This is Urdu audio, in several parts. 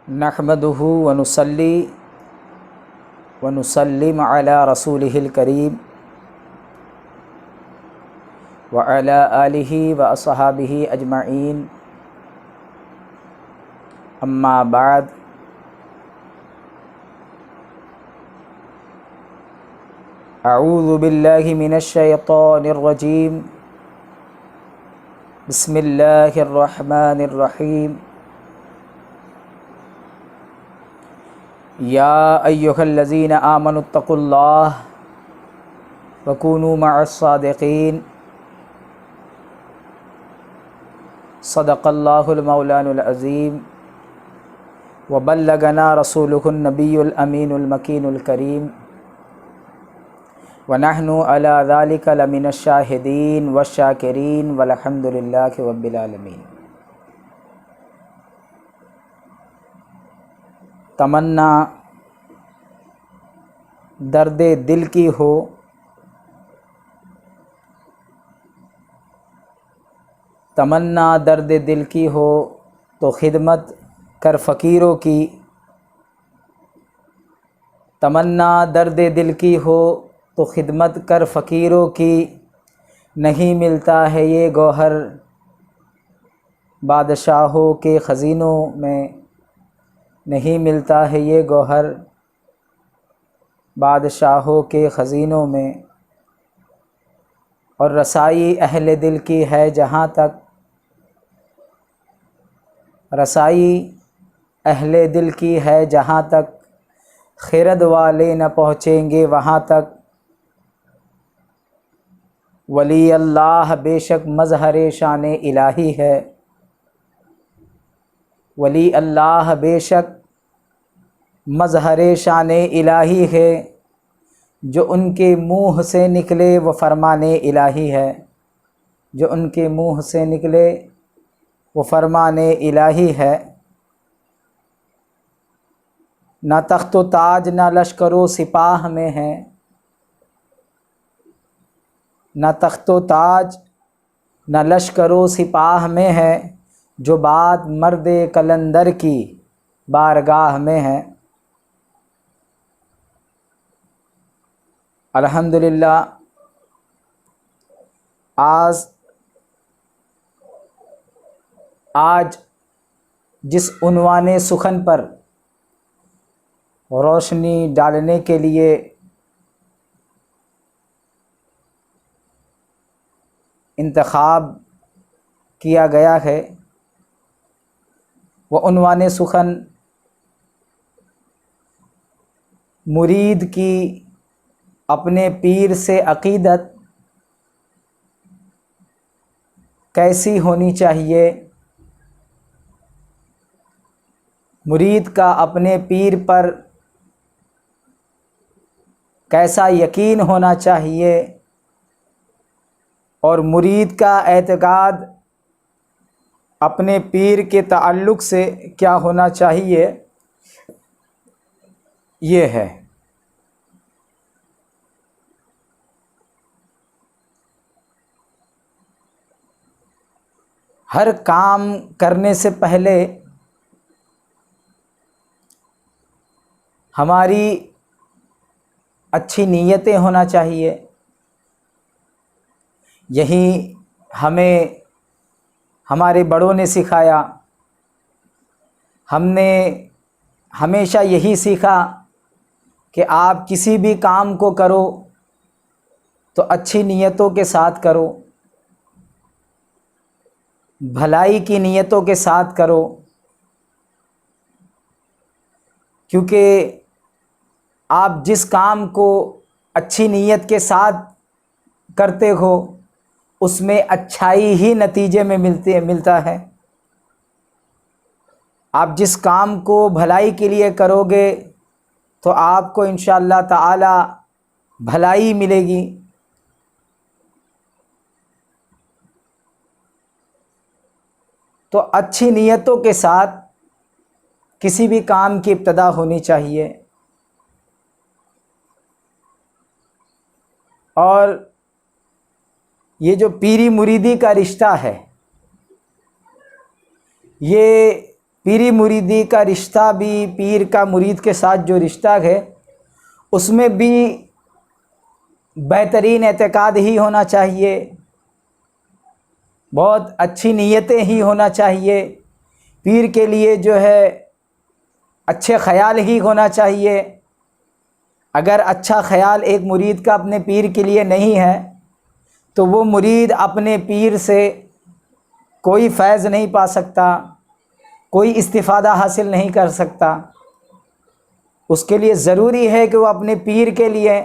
نحمدہ ونصلی ونسلم علی رسولہ الکریم وعلی آلہ واصحابہ اجمعین، اما بعد۔ اعوذ باللہ من الشیطان الرجیم، بسم اللہ الرحمن الرحیم۔ یا ایھا الذین آمنوا اتقوا اللہ وکونوا مع الصادقین، صدق اللہ المولانا العظیم وبلغنا رسولہ النبی الامین المکین الکریم، ونحن علی ذلک لمن الشاہدین والشاکرین والحمد للہ رب العالمین۔ تمنا درد دل کی ہو، تمنا درد دل کی ہو تو خدمت کر فقیروں کی، تمنا درد دل کی ہو تو خدمت کر فقیروں کی، نہیں ملتا ہے یہ گوہر بادشاہوں کے خزینوں میں، نہیں ملتا ہے یہ گوہر بادشاہوں کے خزینوں میں، اور رسائی اہل دل کی ہے جہاں تک، رسائی اہل دل کی ہے جہاں تک، خرد والے نہ پہنچیں گے وہاں تک۔ ولی اللہ بے شک مظہر شان الہی ہے، ولی اللہ بے شک مظہر شان الہی ہے، جو ان کے منہ سے نکلے وہ فرمان الہی ہے، جو ان کے منہ سے نکلے وہ فرمان الہی ہے۔ نہ تخت و تاج نہ لشکر و سپاہ میں ہے، نہ تخت و تاج نہ لشکر و سپاہ میں ہے، جو بات مرد قلندر کی بارگاہ میں ہے۔ الحمدللہ، آج جس عنوان سخن پر روشنی ڈالنے کے لیے انتخاب کیا گیا ہے، وہ عنوان سخن مرید کی اپنے پیر سے عقیدت کیسی ہونی چاہیے، مرید کا اپنے پیر پر کیسا یقین ہونا چاہیے، اور مرید کا اعتقاد اپنے پیر کے تعلق سے کیا ہونا چاہیے، یہ ہے۔ ہر کام کرنے سے پہلے ہماری اچھی نیتیں ہونا چاہیے، یہی ہمیں ہمارے بڑوں نے سکھایا۔ ہم نے ہمیشہ یہی سیکھا کہ آپ کسی بھی کام کو کرو تو اچھی نیتوں کے ساتھ کرو، بھلائی کی نیتوں کے ساتھ کرو، کیونکہ آپ جس کام کو اچھی نیت کے ساتھ کرتے ہو اس میں اچھائی ہی نتیجے میں ملتا ہے۔ آپ جس کام کو بھلائی کے لیے کرو گے تو آپ کو انشاءاللہ تعالی بھلائی ملے گی۔ تو اچھی نیتوں کے ساتھ کسی بھی کام کی ابتدا ہونی چاہیے، اور یہ جو پیری مریدی کا رشتہ ہے، یہ پیری مریدی کا رشتہ بھی، پیر کا مرید کے ساتھ جو رشتہ ہے اس میں بھی بہترین اعتقاد ہی ہونا چاہیے، بہت اچھی نیتیں ہی ہونا چاہیے، پیر کے لیے جو ہے اچھے خیال ہی ہونا چاہیے۔ اگر اچھا خیال ایک مرید کا اپنے پیر کے لیے نہیں ہے تو وہ مرید اپنے پیر سے کوئی فیض نہیں پا سکتا، کوئی استفادہ حاصل نہیں کر سکتا۔ اس کے لیے ضروری ہے کہ وہ اپنے پیر کے لیے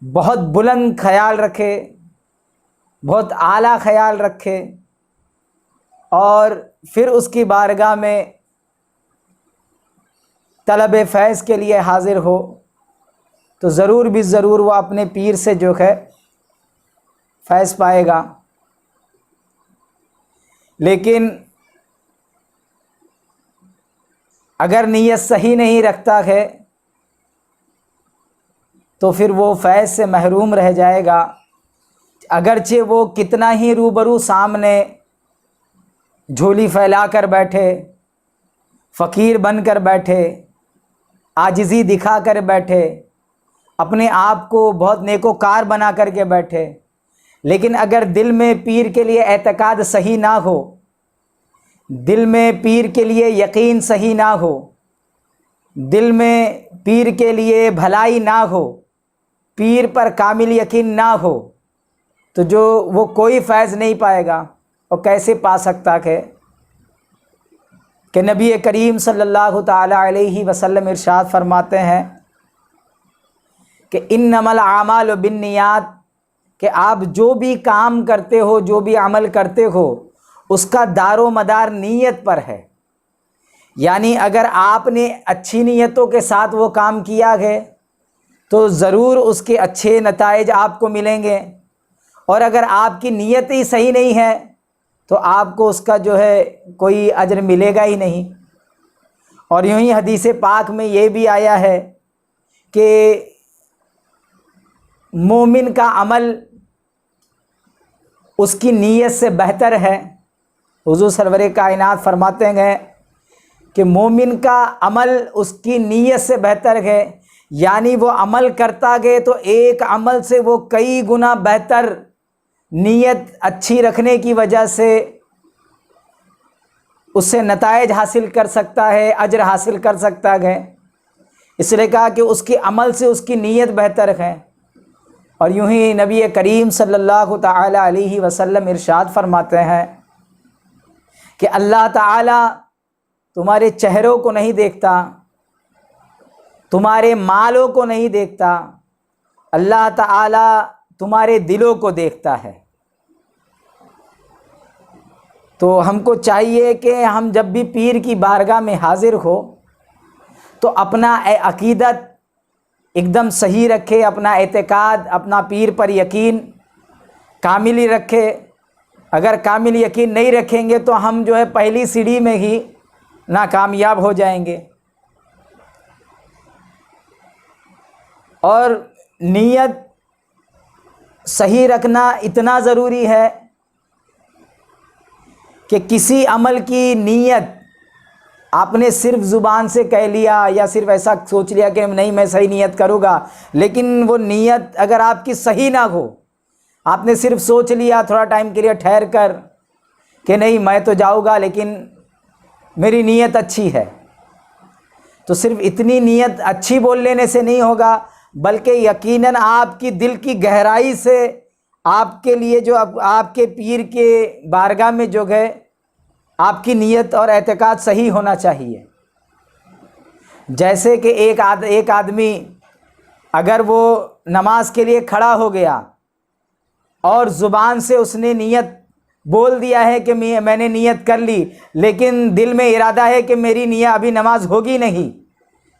بہت بلند خیال رکھے، بہت اعلیٰ خیال رکھے، اور پھر اس کی بارگاہ میں طلب فیض کے لیے حاضر ہو تو ضرور بھی ضرور وہ اپنے پیر سے جو ہے فیض پائے گا۔ لیکن اگر نیت صحیح نہیں رکھتا ہے تو پھر وہ فیض سے محروم رہ جائے گا، اگرچہ وہ کتنا ہی روبرو سامنے جھولی پھیلا کر بیٹھے، فقیر بن کر بیٹھے، عاجزی دکھا کر بیٹھے، اپنے آپ کو بہت نیکوکار بنا کر کے بیٹھے، لیکن اگر دل میں پیر کے لیے اعتقاد صحیح نہ ہو، دل میں پیر کے لیے یقین صحیح نہ ہو، دل میں پیر کے لیے بھلائی نہ ہو، پیر پر کامل یقین نہ ہو، تو جو وہ کوئی فیض نہیں پائے گا۔ اور کیسے پا سکتا ہے کہ نبی کریم صلی اللہ تعالی علیہ وسلم ارشاد فرماتے ہیں کہ انما الاعمال بالنیات، کہ آپ جو بھی کام کرتے ہو، جو بھی عمل کرتے ہو، اس کا دار و مدار نیت پر ہے۔ یعنی اگر آپ نے اچھی نیتوں کے ساتھ وہ کام کیا ہے تو ضرور اس کے اچھے نتائج آپ کو ملیں گے، اور اگر آپ کی نیت ہی صحیح نہیں ہے تو آپ کو اس کا جو ہے کوئی اجر ملے گا ہی نہیں۔ اور یوں ہی حدیث پاک میں یہ بھی آیا ہے کہ مومن کا عمل اس کی نیت سے بہتر ہے۔ حضور سرور کائنات فرماتے ہیں کہ مومن کا عمل اس کی نیت سے بہتر ہے، یعنی وہ عمل کرتا گئے تو ایک عمل سے وہ کئی گنا بہتر نیت اچھی رکھنے کی وجہ سے اس سے نتائج حاصل کر سکتا ہے، اجر حاصل کر سکتا ہے۔ اس لیے کہا کہ اس کے عمل سے اس کی نیت بہتر ہے۔ اور یوں ہی نبی کریم صلی اللہ تعالی علیہ وسلم ارشاد فرماتے ہیں کہ اللہ تعالیٰ تمہارے چہروں کو نہیں دیکھتا، تمہارے مالوں کو نہیں دیکھتا، اللہ تعالیٰ تمہارے دلوں کو دیکھتا ہے۔ تو ہم کو چاہیے کہ ہم جب بھی پیر کی بارگاہ میں حاضر ہو تو اپنا عقیدت ایک دم صحیح رکھے، اپنا اعتقاد، اپنا پیر پر یقین کامل ہی رکھے۔ اگر کامل یقین نہیں رکھیں گے تو ہم جو ہے پہلی سیڑھی میں ہی ناکامیاب ہو جائیں گے۔ اور نیت صحیح رکھنا اتنا ضروری ہے کہ کسی عمل کی نیت آپ نے صرف زبان سے کہہ لیا یا صرف ایسا سوچ لیا کہ نہیں میں صحیح نیت کروں گا، لیکن وہ نیت اگر آپ کی صحیح نہ ہو، آپ نے صرف سوچ لیا تھوڑا ٹائم کے لیے ٹھہر کر کہ نہیں میں تو جاؤں گا لیکن میری نیت اچھی ہے، تو صرف اتنی نیت اچھی بول لینے سے نہیں ہوگا، بلکہ یقیناً آپ کی دل کی گہرائی سے آپ کے لیے جو آپ کے پیر کے بارگاہ میں جو گئے آپ کی نیت اور اعتقاد صحیح ہونا چاہیے۔ جیسے کہ ایک آدمی اگر وہ نماز کے لیے کھڑا ہو گیا اور زبان سے اس نے نیت بول دیا ہے کہ میں نے نیت کر لی، لیکن دل میں ارادہ ہے کہ میری نیت ابھی نماز ہوگی نہیں،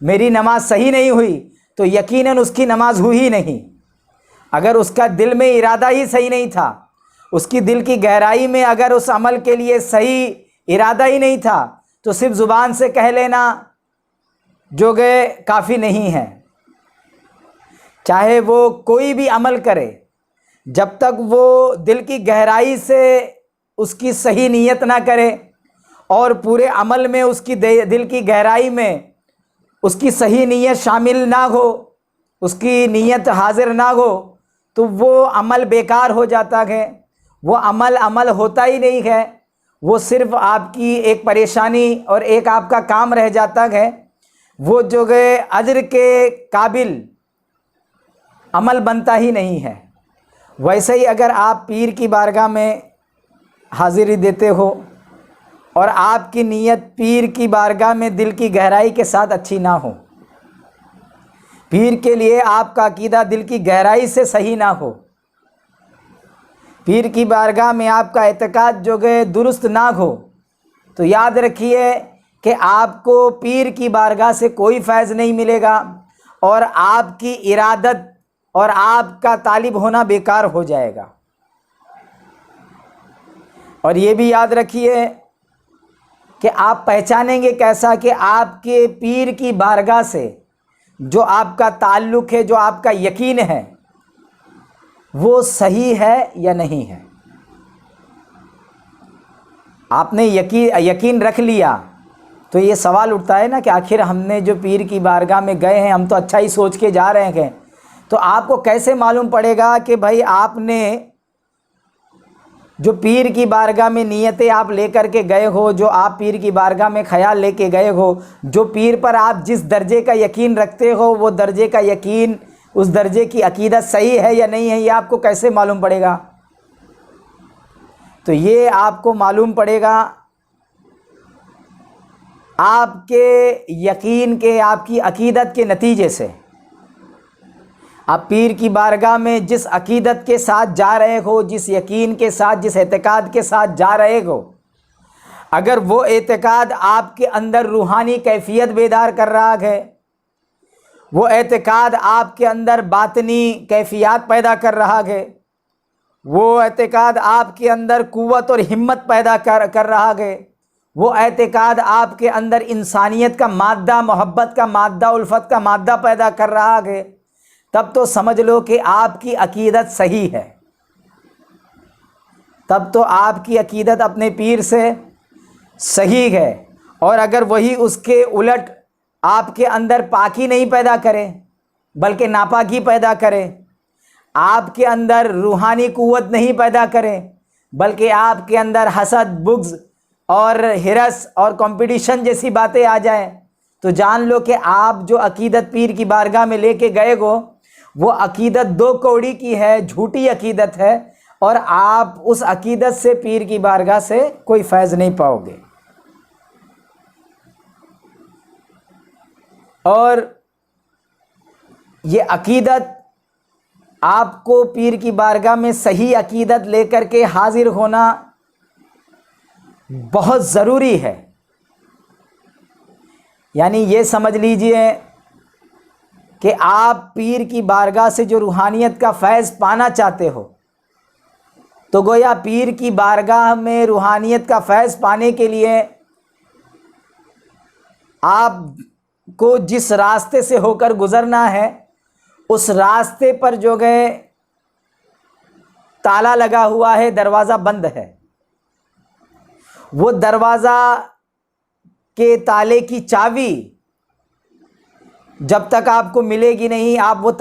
میری نماز صحیح نہیں ہوئی، تو یقیناً اس کی نماز ہوئی نہیں۔ اگر اس کا دل میں ارادہ ہی صحیح نہیں تھا، اس کی دل کی گہرائی میں اگر اس عمل کے لیے صحیح ارادہ ہی نہیں تھا، تو صرف زبان سے کہہ لینا جو گئے کافی نہیں ہے۔ چاہے وہ کوئی بھی عمل کرے، جب تک وہ دل کی گہرائی سے اس کی صحیح نیت نہ کرے اور پورے عمل میں اس کی دل کی گہرائی میں اس کی صحیح نیت شامل نہ ہو، اس کی نیت حاضر نہ ہو، تو وہ عمل بیکار ہو جاتا ہے، وہ عمل ہوتا ہی نہیں ہے، وہ صرف آپ کی ایک پریشانی اور ایک آپ کا کام رہ جاتا ہے، وہ جو ہے اجر کے قابل عمل بنتا ہی نہیں ہے۔ ویسے ہی اگر آپ پیر کی بارگاہ میں حاضری دیتے ہو اور آپ کی نیت پیر کی بارگاہ میں دل کی گہرائی کے ساتھ اچھی نہ ہو، پیر کے لیے آپ کا عقیدہ دل کی گہرائی سے صحیح نہ ہو، پیر کی بارگاہ میں آپ کا اعتقاد جو ہے درست نہ ہو، تو یاد رکھیے کہ آپ کو پیر کی بارگاہ سے کوئی فیض نہیں ملے گا، اور آپ کی ارادت اور آپ کا طالب ہونا بیکار ہو جائے گا۔ اور یہ بھی یاد رکھیے کہ آپ پہچانیں گے کیسا کہ آپ کے پیر کی بارگاہ سے جو آپ کا تعلق ہے، جو آپ کا یقین ہے، وہ صحیح ہے یا نہیں ہے۔ آپ نے یقین رکھ لیا تو یہ سوال اٹھتا ہے نا کہ آخر ہم نے جو پیر کی بارگاہ میں گئے ہیں، ہم تو اچھا ہی سوچ کے جا رہے ہیں، تو آپ کو کیسے معلوم پڑے گا کہ بھائی آپ نے جو پیر کی بارگاہ میں نیتیں آپ لے کر کے گئے ہو، جو آپ پیر کی بارگاہ میں خیال لے کے گئے ہو، جو پیر پر آپ جس درجے کا یقین رکھتے ہو، وہ درجے کا یقین، اس درجے کی عقیدت صحیح ہے یا نہیں ہے، یہ آپ کو کیسے معلوم پڑے گا؟ تو یہ آپ کو معلوم پڑے گا آپ کے یقین کے، آپ کی عقیدت کے نتیجے سے۔ آپ پیر کی بارگاہ میں جس عقیدت کے ساتھ جا رہے ہو، جس یقین کے ساتھ، جس اعتقاد کے ساتھ جا رہے ہو، اگر وہ اعتقاد آپ کے اندر روحانی کیفیت بیدار کر رہا ہے، وہ اعتقاد آپ کے اندر باطنی کیفیات پیدا کر رہا ہے، وہ اعتقاد آپ کے اندر قوت اور ہمت پیدا کر رہا ہے، وہ اعتقاد آپ کے اندر انسانیت کا مادہ، محبت کا مادہ، الفت کا مادہ پیدا کر رہا ہے، تب تو سمجھ لو کہ آپ کی عقیدت صحیح ہے، تب تو آپ کی عقیدت اپنے پیر سے صحیح ہے۔ اور اگر وہی اس کے الٹ آپ کے اندر پاکی نہیں پیدا کرے بلکہ ناپاکی پیدا کرے، آپ کے اندر روحانی قوت نہیں پیدا کرے بلکہ آپ کے اندر حسد، بغض اور ہرس اور کمپٹیشن جیسی باتیں آ جائیں، تو جان لو کہ آپ جو عقیدت پیر کی بارگاہ میں لے کے گئے ہو، وہ عقیدت دو کوڑی کی ہے، جھوٹی عقیدت ہے، اور آپ اس عقیدت سے پیر کی بارگاہ سے کوئی فیض نہیں پاؤ گے۔ اور یہ عقیدت آپ کو پیر کی بارگاہ میں صحیح عقیدت لے کر کے حاضر ہونا بہت ضروری ہے۔ یعنی یہ سمجھ لیجئے کہ آپ پیر کی بارگاہ سے جو روحانیت کا فیض پانا چاہتے ہو، تو گویا پیر کی بارگاہ میں روحانیت کا فیض پانے کے لیے آپ کو جس راستے سے ہو کر گزرنا ہے، اس راستے پر جو گئے تالا لگا ہوا ہے، دروازہ بند ہے، وہ دروازہ کے تالے کی چابی جب تک آپ کو ملے گی نہیں، آپ وہ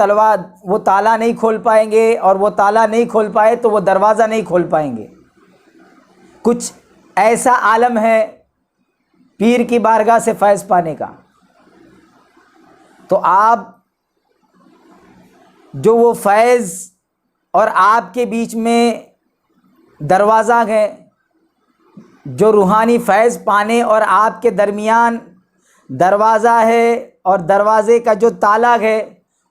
تالا نہیں کھول پائیں گے، اور وہ تالا نہیں کھول پائے تو وہ دروازہ نہیں کھول پائیں گے۔ کچھ ایسا عالم ہے پیر کی بارگاہ سے فیض پانے کا، تو آپ جو وہ فیض اور آپ کے بیچ میں دروازہ ہے، جو روحانی فیض پانے اور آپ کے درمیان دروازہ ہے، اور دروازے کا جو تالا ہے،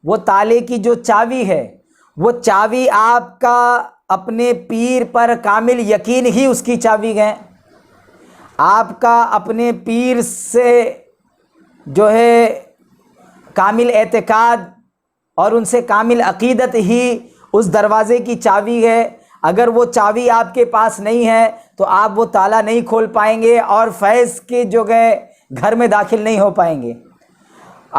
وہ تالے کی جو چابی ہے، وہ چابی آپ کا اپنے پیر پر کامل یقین ہی اس کی چابی ہے۔ آپ کا اپنے پیر سے جو ہے کامل اعتقاد اور ان سے کامل عقیدت ہی اس دروازے کی چابی ہے۔ اگر وہ چابی آپ کے پاس نہیں ہے تو آپ وہ تالا نہیں کھول پائیں گے اور فیض کے جو گئے گھر میں داخل نہیں ہو پائیں گے۔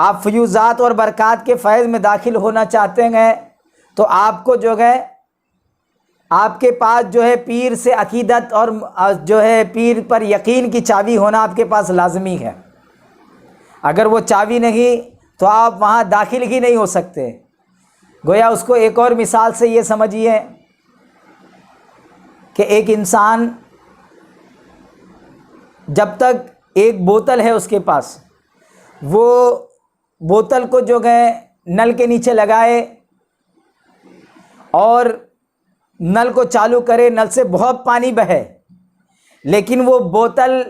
آپ فیوزات اور برکات کے فیض میں داخل ہونا چاہتے ہیں تو آپ کو جو ہے آپ کے پاس جو ہے پیر سے عقیدت اور جو ہے پیر پر یقین کی چابی ہونا آپ کے پاس لازمی ہے۔ اگر وہ چابی نہیں تو آپ وہاں داخل ہی نہیں ہو سکتے۔ گویا اس کو ایک اور مثال سے یہ سمجھیے کہ ایک انسان جب تک ایک بوتل ہے اس کے پاس، وہ بوتل کو جو ہے نل کے نیچے لگائے اور نل کو چالو کرے، نل سے بہت پانی بہے، لیکن وہ بوتل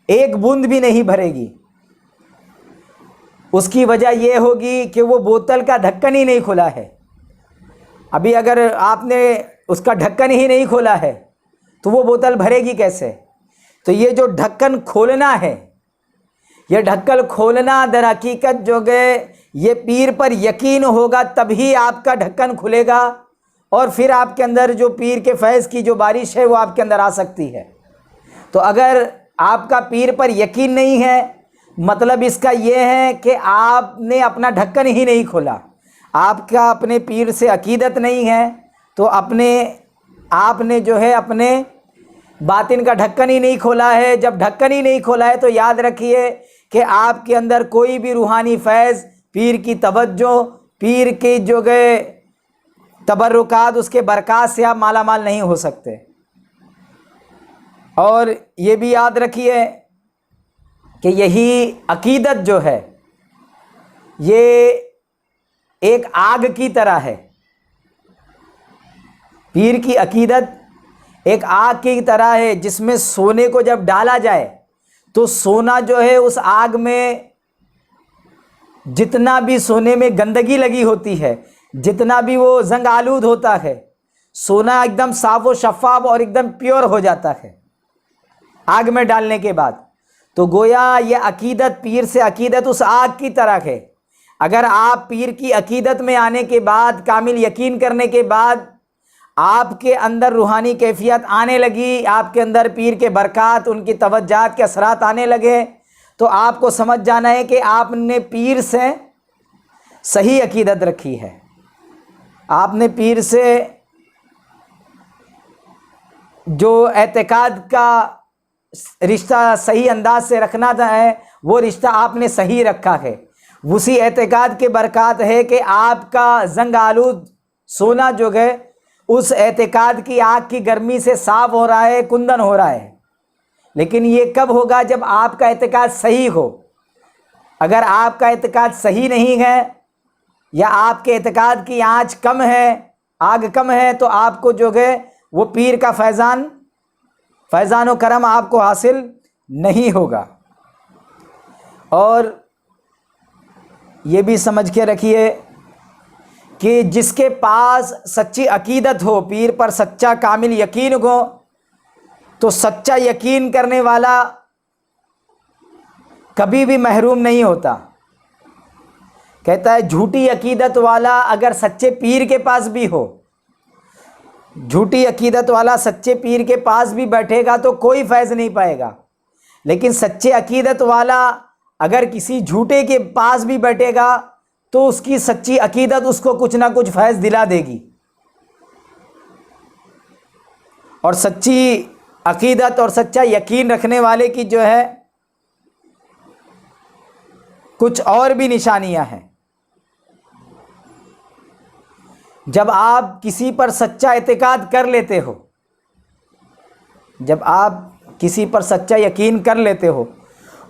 ایک بوند بھی نہیں بھرے گی۔ اس کی وجہ یہ ہوگی کہ وہ بوتل کا ڈھکن ہی نہیں کھلا ہے۔ ابھی اگر آپ نے اس کا ڈھکن ہی نہیں کھولا ہے تو وہ بوتل بھرے گی کیسے؟ تو یہ جو ڈھکن کھولنا ہے، یہ ڈھکن کھولنا در حقیقت جو گئے یہ پیر پر یقین ہوگا تبھی آپ کا ڈھکن کھلے گا، اور پھر آپ کے اندر جو پیر کے فیض کی جو بارش ہے وہ آپ کے اندر آ سکتی ہے۔ تو اگر آپ کا پیر پر یقین نہیں ہے، مطلب اس کا یہ ہے کہ آپ نے اپنا ڈھکن ہی نہیں کھولا، آپ کا اپنے پیر سے عقیدت نہیں ہے، تو آپ نے جو ہے اپنے باطن کا ڈھکن ہی نہیں کھولا ہے۔ جب ڈھکن ہی نہیں کھولا ہے تو یاد رکھیے کہ آپ کے اندر کوئی بھی روحانی فیض، پیر کی توجہ، پیر کی جو گئے تبرکات، اس کے برکات سے آپ مالا مال نہیں ہو سکتے۔ اور یہ بھی یاد رکھیے کہ یہی عقیدت جو ہے یہ ایک آگ کی طرح ہے۔ پیر کی عقیدت ایک آگ کی طرح ہے، جس میں سونے کو جب ڈالا جائے تو سونا جو ہے اس آگ میں جتنا بھی سونے میں گندگی لگی ہوتی ہے، جتنا بھی وہ زنگ آلود ہوتا ہے، سونا ایک دم صاف و شفاف اور ایک دم پیور ہو جاتا ہے آگ میں ڈالنے کے بعد۔ تو گویا یہ عقیدت، پیر سے عقیدت اس آگ کی طرح ہے۔ اگر آپ پیر کی عقیدت میں آنے کے بعد، کامل یقین کرنے کے بعد آپ کے اندر روحانی کیفیت آنے لگی، آپ کے اندر پیر کے برکات، ان کی توجہات کے اثرات آنے لگے، تو آپ کو سمجھ جانا ہے کہ آپ نے پیر سے صحیح عقیدت رکھی ہے، آپ نے پیر سے جو اعتقاد کا رشتہ صحیح انداز سے رکھنا ہے وہ رشتہ آپ نے صحیح رکھا ہے۔ اسی اعتقاد کے برکات ہے کہ آپ کا زنگ آلود سونا جو ہے اس اعتقاد کی آگ کی گرمی سے صاف ہو رہا ہے، کندن ہو رہا ہے۔ لیکن یہ کب ہوگا؟ جب آپ کا اعتقاد صحیح ہو۔ اگر آپ کا اعتقاد صحیح نہیں ہے یا آپ کے اعتقاد کی آنچ کم ہے، آگ کم ہے، تو آپ کو جو ہے وہ پیر کا فیضان و کرم آپ کو حاصل نہیں ہوگا۔ اور یہ بھی سمجھ کے رکھیے کہ جس کے پاس سچی عقیدت ہو، پیر پر سچا کامل یقین ہو، تو سچا یقین کرنے والا کبھی بھی محروم نہیں ہوتا۔ کہتا ہے جھوٹی عقیدت والا اگر سچے پیر کے پاس بھی ہو، جھوٹی عقیدت والا سچے پیر کے پاس بھی بیٹھے گا تو کوئی فیض نہیں پائے گا، لیکن سچے عقیدت والا اگر کسی جھوٹے کے پاس بھی بیٹھے گا تو اس کی سچی عقیدت اس کو کچھ نہ کچھ فیض دلا دے گی۔ اور سچی عقیدت اور سچا یقین رکھنے والے کی جو ہے کچھ اور بھی نشانیاں ہیں۔ جب آپ کسی پر سچا اعتقاد کر لیتے ہو، جب آپ کسی پر سچا یقین کر لیتے ہو،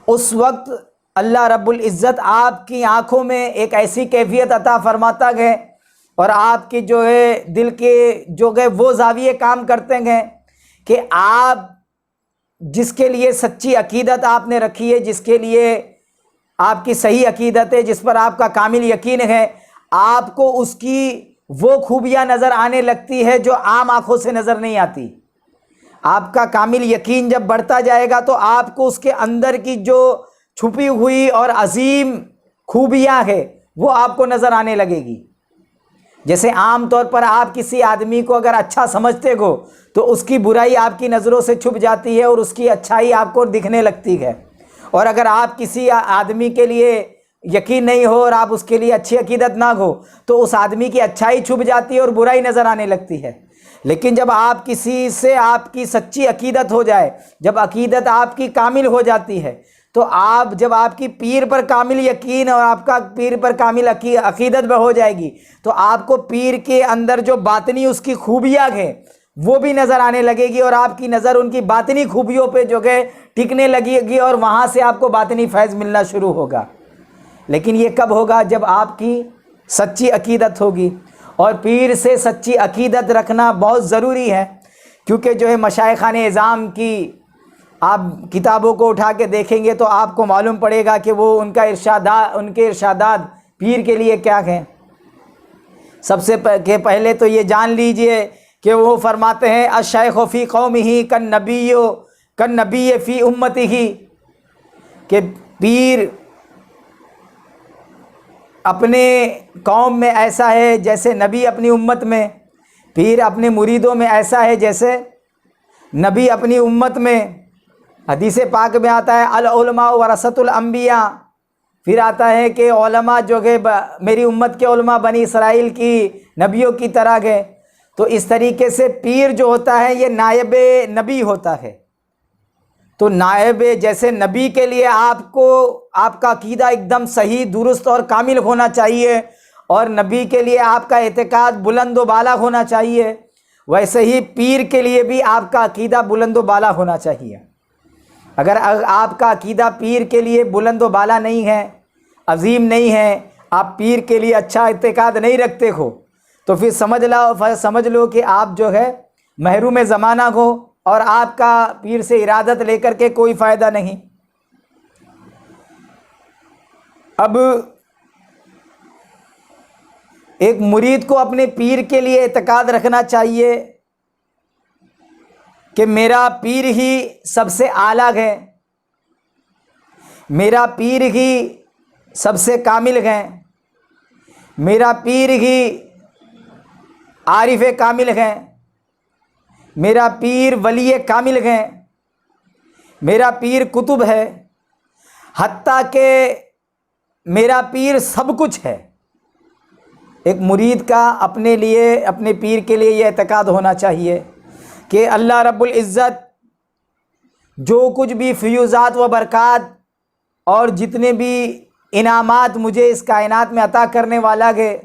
اس وقت اللہ رب العزت آپ کی آنکھوں میں ایک ایسی کیفیت عطا فرماتا ہے اور آپ کی جو ہے دل کے جو ہے وہ زاویے کام کرتے ہیں کہ آپ جس کے لیے سچی عقیدت آپ نے رکھی ہے، جس کے لیے آپ کی صحیح عقیدت ہے، جس پر آپ کا کامل یقین ہے، آپ کو اس کی وہ خوبیاں نظر آنے لگتی ہے جو عام آنکھوں سے نظر نہیں آتی۔ آپ کا کامل یقین جب بڑھتا جائے گا تو آپ کو اس کے اندر کی جو چھپی ہوئی اور عظیم خوبیاں ہیں وہ آپ کو نظر آنے لگے گی۔ جیسے عام طور پر آپ کسی آدمی کو اگر اچھا سمجھتے ہو تو اس کی برائی آپ کی نظروں سے چھپ جاتی ہے اور اس کی اچھائی آپ کو دکھنے لگتی ہے، اور اگر آپ کسی آدمی کے لیے یقین نہیں ہو اور آپ اس کے لیے اچھی عقیدت نہ ہو تو اس آدمی کی اچھائی چھپ جاتی ہے اور برائی نظر آنے لگتی ہے۔ لیکن جب آپ کسی سے آپ کی سچی عقیدت ہو جائے، جب عقیدت آپ کی کامل ہو جاتی ہے، تو آپ جب آپ کی پیر پر کامل یقین اور آپ کا پیر پر کامل عقیدت میں ہو جائے گی، تو آپ کو پیر کے اندر جو باطنی اس کی خوبیاں ہیں وہ بھی نظر آنے لگے گی، اور آپ کی نظر ان کی باطنی خوبیوں پہ جو ہے ٹکنے لگے گی، اور وہاں سے آپ کو باطنی فیض ملنا شروع ہوگا۔ لیکن یہ کب ہوگا؟ جب آپ کی سچی عقیدت ہوگی، اور پیر سے سچی عقیدت رکھنا بہت ضروری ہے، کیونکہ جو ہے مشائخان اعظام کی آپ کتابوں کو اٹھا کے دیکھیں گے تو آپ کو معلوم پڑے گا کہ وہ ان کے ارشادات پیر کے لیے کیا ہیں۔ سب سے پہلے تو یہ جان لیجئے کہ وہ فرماتے ہیں الشیخ فی قومہ کالنبی فی امتہ، کہ پیر اپنے قوم میں ایسا ہے جیسے نبی اپنی امت میں، پیر اپنے مریدوں میں ایسا ہے جیسے نبی اپنی امت میں۔ حدیث پاک میں آتا ہے العلماء ورثۃ الانبیاء، پھر آتا ہے کہ علماء جو کہ میری امت کے علماء بنی اسرائیل کی نبیوں کی طرح گئے۔ تو اس طریقے سے پیر جو ہوتا ہے یہ نائب نبی ہوتا ہے۔ تو نائب جیسے نبی کے لیے آپ کا عقیدہ ایک دم صحیح، درست اور کامل ہونا چاہیے، اور نبی کے لیے آپ کا اعتقاد بلند و بالا ہونا چاہیے، ویسے ہی پیر کے لیے بھی آپ کا عقیدہ بلند و بالا ہونا چاہیے۔ اگر آپ کا عقیدہ پیر کے لیے بلند و بالا نہیں ہے، عظیم نہیں ہے، آپ پیر کے لیے اچھا اعتقاد نہیں رکھتے ہو، تو پھر سمجھ لو کہ آپ جو ہے محروم زمانہ ہو، اور آپ کا پیر سے ارادت لے کر کے کوئی فائدہ نہیں۔ اب ایک مرید کو اپنے پیر کے لیے اعتقاد رکھنا چاہیے کہ میرا پیر ہی سب سے اعلیٰ ہے، میرا پیر ہی سب سے کامل ہے، میرا پیر ہی عارف کامل ہے، میرا پیر ولی کامل ہے، میرا پیر قطب ہے، حتیٰ کہ میرا پیر سب کچھ ہے۔ ایک مرید کا اپنے لیے، اپنے پیر کے لیے یہ اعتقاد ہونا چاہیے کہ اللہ رب العزت جو کچھ بھی فیوزات و برکات اور جتنے بھی انعامات مجھے اس کائنات میں عطا کرنے والا ہے،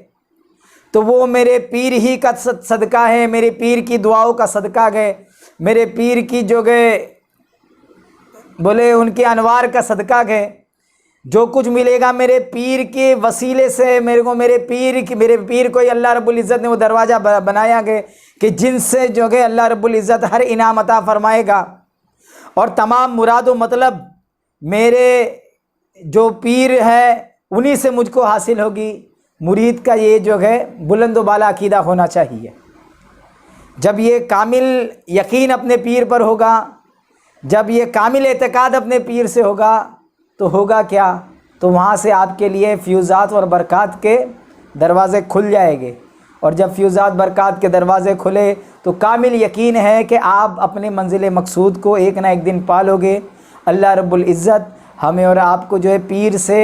تو وہ میرے پیر ہی کا صدقہ ہے، میرے پیر کی دعاؤں کا صدقہ ہے، میرے پیر کی جو بولے ان کے انوار کا صدقہ ہے۔ جو کچھ ملے گا میرے پیر کے وسیلے سے، میرے پیر کو اللہ رب العزت نے وہ دروازہ بنایا گیا کہ جن سے جو ہے اللہ رب العزت ہر انعام عطا فرمائے گا، اور تمام مراد و مطلب میرے جو پیر ہے انہی سے مجھ کو حاصل ہوگی۔ مرید کا یہ جو ہے بلند و بالا عقیدہ ہونا چاہیے۔ جب یہ کامل یقین اپنے پیر پر ہوگا، جب یہ کامل اعتقاد اپنے پیر سے ہوگا، تو ہوگا کیا؟ تو وہاں سے آپ کے لیے فیوزات اور برکات کے دروازے کھل جائیں گے، اور جب فیوزات برکات کے دروازے کھلے تو کامل یقین ہے کہ آپ اپنے منزل مقصود کو ایک نہ ایک دن پالو گے۔ اللہ رب العزت ہمیں اور آپ کو جو ہے پیر سے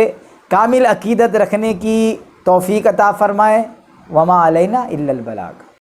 کامل عقیدت رکھنے کی توفیق عطا فرمائے۔ وما علینا الا البلاغ۔